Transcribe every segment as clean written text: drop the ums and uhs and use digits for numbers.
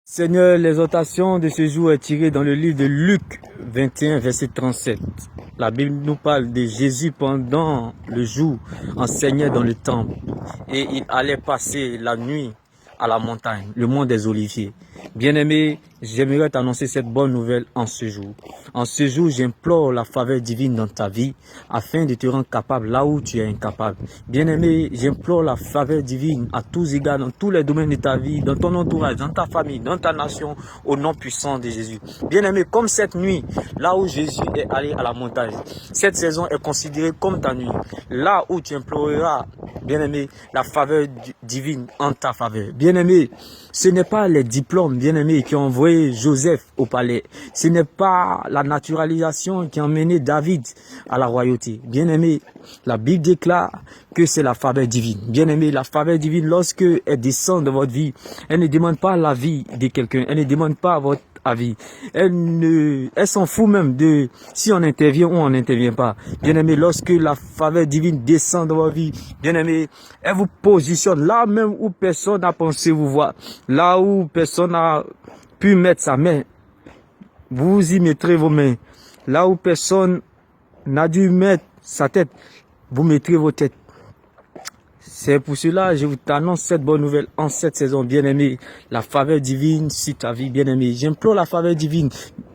Seigneur, l'exhortation de ce jour est tirée dans le livre de Luc 21, verset 37. La Bible nous parle de Jésus pendant le jour, enseignait dans le temple et il allait passer la nuit à la montagne, le mont des Oliviers. Bien-aimé, j'aimerais t'annoncer cette bonne nouvelle en ce jour. En ce jour, j'implore la faveur divine dans ta vie afin de te rendre capable là où tu es incapable. Bien-aimé, j'implore la faveur divine à tous égards dans tous les domaines de ta vie, dans ton entourage, dans ta famille, dans ta nation, au nom puissant de Jésus. Bien-aimé, comme cette nuit, là où Jésus est allé à la montagne, cette saison est considérée comme ta nuit. Là où tu imploreras, bien-aimé, la faveur divine en ta faveur. Bien-aimé, ce n'est pas les diplômes, bien-aimé, qui ont envoyé Joseph au palais. Ce n'est pas la naturalisation qui a emmené David à la royauté. Bien-aimé, la Bible déclare que c'est la faveur divine. Bien-aimé, la faveur divine, lorsque elle descend dans votre vie, elle ne demande pas l'avis de quelqu'un. Elle ne demande pas votre avis. Elle s'en fout même de si on intervient ou on n'intervient pas. Bien-aimé, lorsque la faveur divine descend dans votre vie, bien-aimé, elle vous positionne là même où personne n'a pensé vous voir. Là où personne n'a pu mettre sa main, vous y mettrez vos mains. Là où personne n'a dû mettre sa tête, vous mettrez vos têtes. C'est pour cela que je vous annonce cette bonne nouvelle en cette saison, bien-aimé. La faveur divine sur ta vie, bien-aimé. J'implore la faveur divine,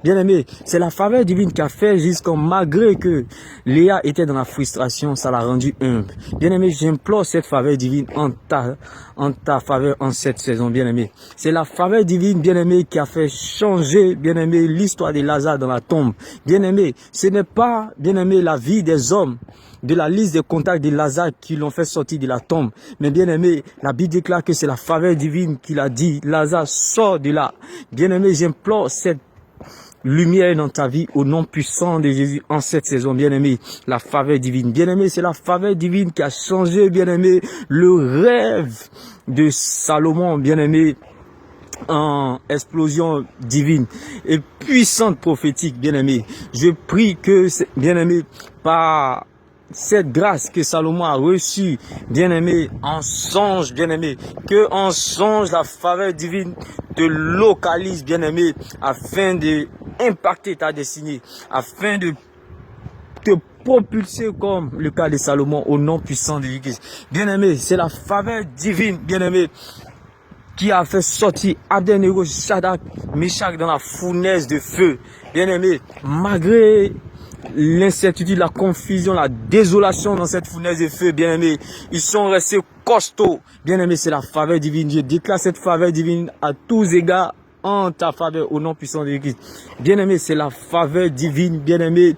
bien-aimé. C'est la faveur divine qui a fait jusqu'à malgré que Léa était dans la frustration, ça l'a rendu humble. Bien-aimé, j'implore cette faveur divine en ta faveur en cette saison, bien-aimé. C'est la faveur divine, bien-aimé, qui a fait changer, bien-aimé, l'histoire de Lazare dans la tombe. Bien-aimé, ce n'est pas, bien-aimé, la vie des hommes de la liste des contacts de Lazare qui l'ont fait sortir de la tombe. Mais bien aimé, la Bible déclare que c'est la faveur divine qui l'a dit. Lazare, sort de là. Bien aimé, j'implore cette lumière dans ta vie au nom puissant de Jésus en cette saison, bien aimé. La faveur divine. Bien aimé, c'est la faveur divine qui a changé, bien aimé, le rêve de Salomon, bien aimé, en explosion divine et puissante prophétique, bien aimé. Je prie que, bien aimé, par cette grâce que Salomon a reçue, bien-aimé, en songe, bien-aimé, que en songe la faveur divine te localise, bien-aimé, afin de impacter ta destinée, afin de te propulser comme le cas de Salomon au nom puissant de l'Église. Bien-aimé, c'est la faveur divine, bien-aimé, qui a fait sortir Abednego, Shadrach, Meshach dans la fournaise de feu. Bien-aimé, malgré l'incertitude, la confusion, la désolation dans cette fournaise de feu, bien-aimé, ils sont restés costauds. Bien-aimé, c'est la faveur divine. Je déclare cette faveur divine à tous égards en ta faveur au nom puissant de l'Église. Bien-aimé, c'est la faveur divine, bien-aimé,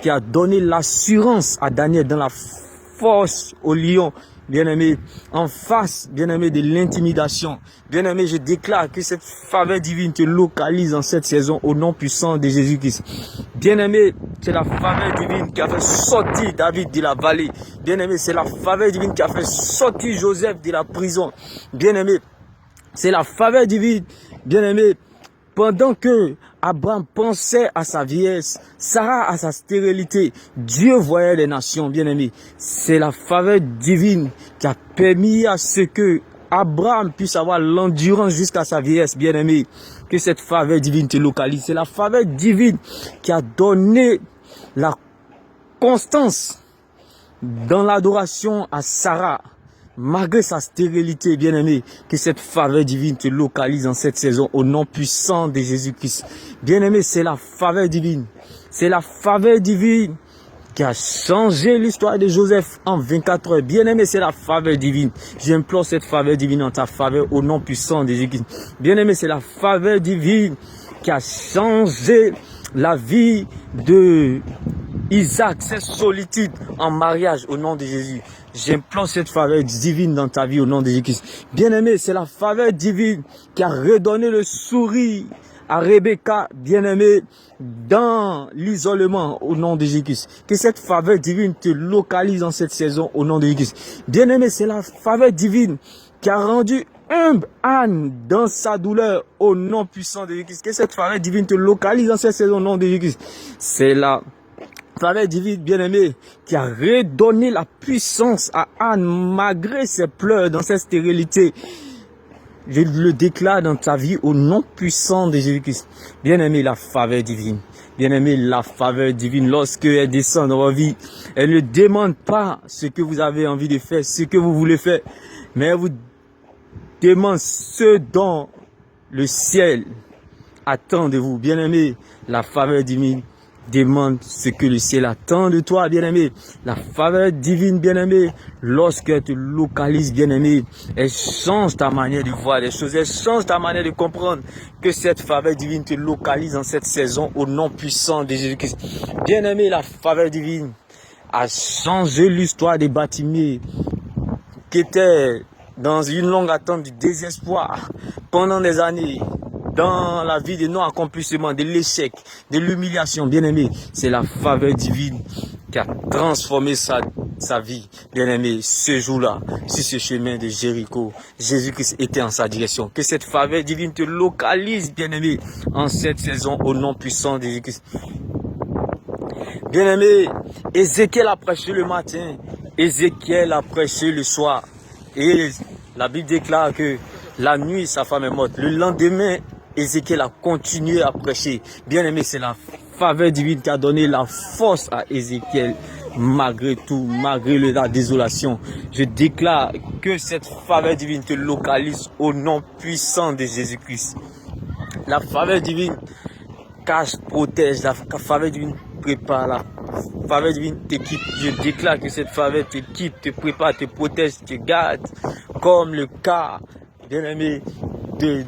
qui a donné l'assurance à Daniel dans la force au lion. Bien-aimé, en face, bien-aimé, de l'intimidation. Bien-aimé, je déclare que cette faveur divine te localise en cette saison au nom puissant de Jésus-Christ. Bien-aimé, c'est la faveur divine qui a fait sortir David de la vallée. Bien-aimé, c'est la faveur divine qui a fait sortir Joseph de la prison. Bien-aimé, c'est la faveur divine, bien-aimé, pendant que Abraham pensait à sa vieillesse, Sarah à sa stérilité, Dieu voyait les nations, bien-aimés. C'est la faveur divine qui a permis à ce que Abraham puisse avoir l'endurance jusqu'à sa vieillesse, bien-aimé. Que cette faveur divine te localise. C'est la faveur divine qui a donné la constance dans l'adoration à Sarah. Malgré sa stérilité, bien-aimé, que cette faveur divine te localise en cette saison au nom puissant de Jésus-Christ. Bien-aimé, c'est la faveur divine. C'est la faveur divine qui a changé l'histoire de Joseph en 24 heures. Bien-aimé, c'est la faveur divine. J'implore cette faveur divine en ta faveur au nom puissant de Jésus-Christ. Bien-aimé, c'est la faveur divine qui a changé la vie de Isaac, cette solitude en mariage au nom de Jésus. J'implore cette faveur divine dans ta vie au nom de Jésus-Christ. Bien-aimé, c'est la faveur divine qui a redonné le sourire à Rebecca, bien-aimé, dans l'isolement au nom de Jésus-Christ. Que cette faveur divine te localise en cette saison au nom de Jésus-Christ. Bien-aimé, c'est la faveur divine qui a rendu humble Anne dans sa douleur au nom puissant de Jésus-Christ. Que cette faveur divine te localise en cette saison au nom de Jésus-Christ. C'est la faveur divine, bien-aimé, qui a redonné la puissance à Anne malgré ses pleurs dans cette stérilité. Je le déclare dans ta vie au nom puissant de Jésus-Christ. Bien-aimé, la faveur divine. Bien-aimé, la faveur divine, lorsque elle descend dans votre vie, elle ne demande pas ce que vous avez envie de faire, ce que vous voulez faire, mais elle vous demande ce dont le ciel attend de vous. Bien-aimé, la faveur divine demande ce que le ciel attend de toi, bien-aimé. La faveur divine, bien-aimé, lorsqu'elle te localise, bien-aimé, elle change ta manière de voir les choses, elle change ta manière de comprendre que cette faveur divine te localise en cette saison au nom puissant de Jésus-Christ. Bien-aimé, la faveur divine a changé l'histoire des Bartimée qui étaient dans une longue attente du désespoir pendant des années. Dans la vie de non-accomplissement, de l'échec, de l'humiliation, bien-aimé, c'est la faveur divine qui a transformé sa vie, bien-aimé, ce jour-là, sur ce chemin de Jéricho. Jésus-Christ était en sa direction. Que cette faveur divine te localise, bien-aimé, en cette saison, au nom puissant de Jésus-Christ. Bien-aimé, Ézéchiel a prêché le matin, Ézéchiel a prêché le soir. Et la Bible déclare que la nuit, sa femme est morte. Le lendemain, Ézéchiel a continué à prêcher. Bien-aimé, c'est la faveur divine qui a donné la force à Ézéchiel. Malgré tout, malgré la désolation, je déclare que cette faveur divine te localise au nom puissant de Jésus-Christ. La faveur divine cache, protège, la faveur divine prépare, la faveur divine t'équipe. Je déclare que cette faveur t'équipe, te prépare, te protège, te garde, comme le cas, bien-aimé, de